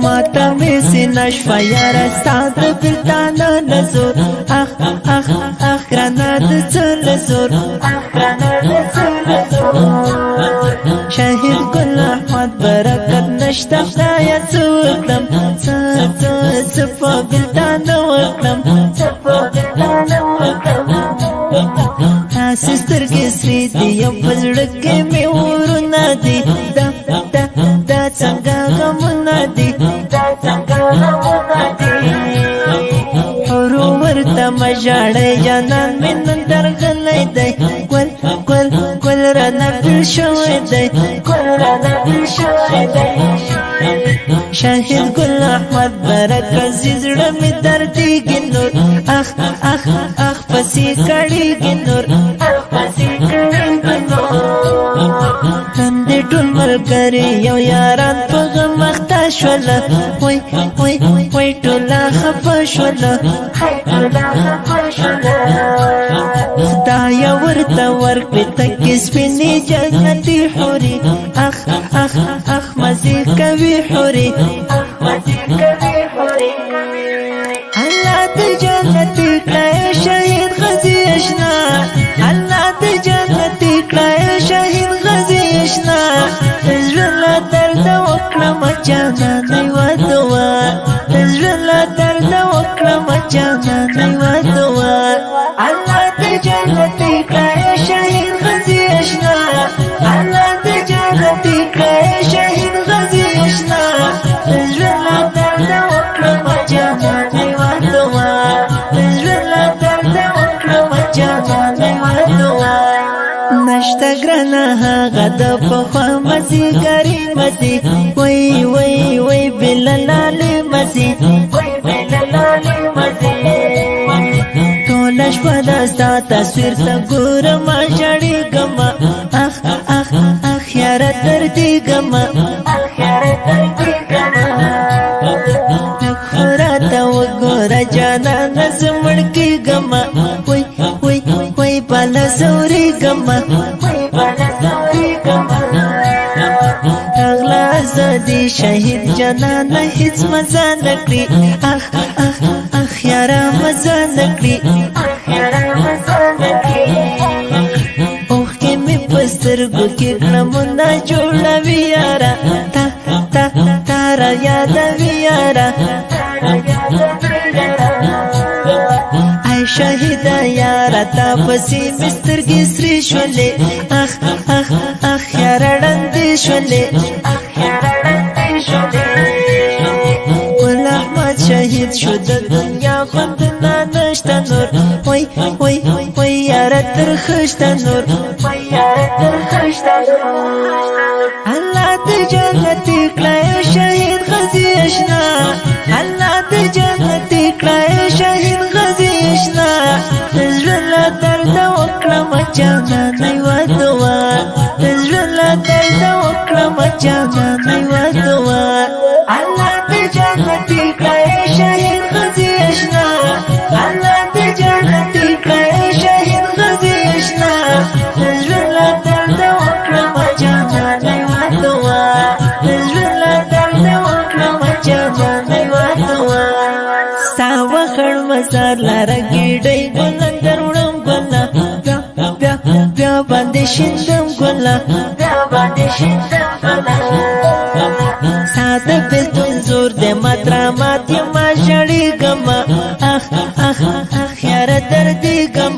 ماتا می سینه شفا یاره ستا د بلتانه نزور گرانه د څه لزور شهید ګل احمد برکت نشته خدایه څه وکړم څه په بلتانه وکړم تاسې سترګې سرې دي یو په زړه کې مې ورونه دي دا څنګه غمونه دي حورو ورته مه ژاړئ جانان مې نن درغلی دی ګل رانه بیل شوی دی شاهد ګل احمد برکت زی زړه مې دردېږي نور اخ پسې کړېږي نور نن دې ټول ملګري یو یاران په غم اخته شوله وای ټوله خفه شوله خدایه ورته ورکړې تکې سپینې جنتي حورې اخ مزې کوي حورې الله دې جنتي کړی شهید غازي اشنا الله دې جنتي کړی شهید غازي اشنا زړه له درده وکړم جانانه یوه دعا زړه له درده وکړم جانانه یوه دعا الله دې جنتي کړی شهید غازي اشنا الله دې جنتي کړی شهید غازي اشنا زړه له درده وکړم جانانه یوه دعا زړه له درده وکړم جانانه یوه دعا نشته ګرانه هغه د پخوا مزیګري مزي وای بللالې مزي ټوله شپه د ستا تصویر ته ګورم ژړېږم اخ یاره دردېږم خو راته وګوره جانانه زه مړ کېږم وای بالا زورېږم اغلا زه دې شهید جانانه هېڅ مزه نه کړي اخ یاره مزه نه کړي اوښکې مې په سترګو کې کړمونه جوړوي یاره تا را یادوي یاره ای شهیده یاره تا پسې مې سترګې سرې شولې اخ یاره ړندې شولې ګل احمد شهید شو د دنیا خوندونه نشته نور وای یاره ترخه شته نور الله دې جنتي کړی شهید غازي اشنا الله دې جنتي کړی شهید غازي اشنا زړه له درده وکړم جانانه یوه دعا زړه له درده وکړم جانانه یوه دعا الله دې جنتي کړی شهید غازي اشنا الله دې جنتي کړی شهید غازي اشنا زړه له درده وکړم جانانه یوه دعا زړه له درده وکړم جانانه یوه دعا ستا وخړ مزار لاره ګېډۍ ګله دروړم ګله بیا باندې شیندم ګله ستا د بېلتون زور د مات یما ژړېږم اخ یاره دردېږم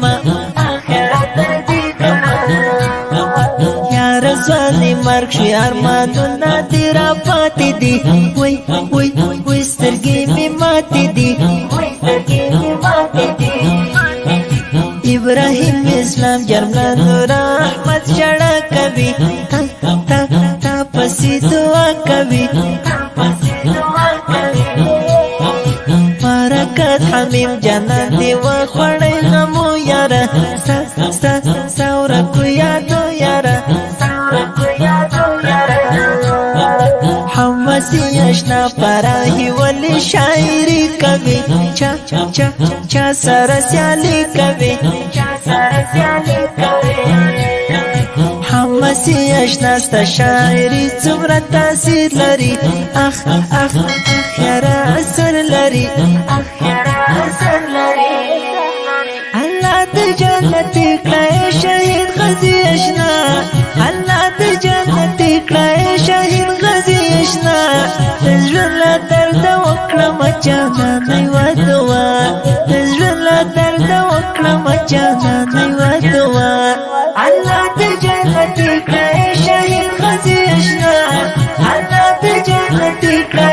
یاره ځوانې مرګ شوې ارمانونه دې را پاتې دي وای سترګې مې ماتې دي ابراهیم اسلام جرملا نور احمد ژړا کوي تا پسې دعا کوي برکت حمیم جانان دی وخوړی غمو یاره ستا ورکو یادو یاره حماسي اشنا پراهي ولی شاعري کوي چا سره سیالي کوي پسې اشنا ستا شاعري څومره تاثیر لري اخ اخ اخ یاره اثر لري اخ یاره اثر لري الله دې جنت کړه شهید غزي اشنا الله دې جنت کړه شهید غزي اشنا ژوند لا درد وکړم جانانه یوه دعا ژوند لا درد وکړم جانانه یوه دعا الله دې جنت کړه شهید غزي اشنا الله دې جنت کړه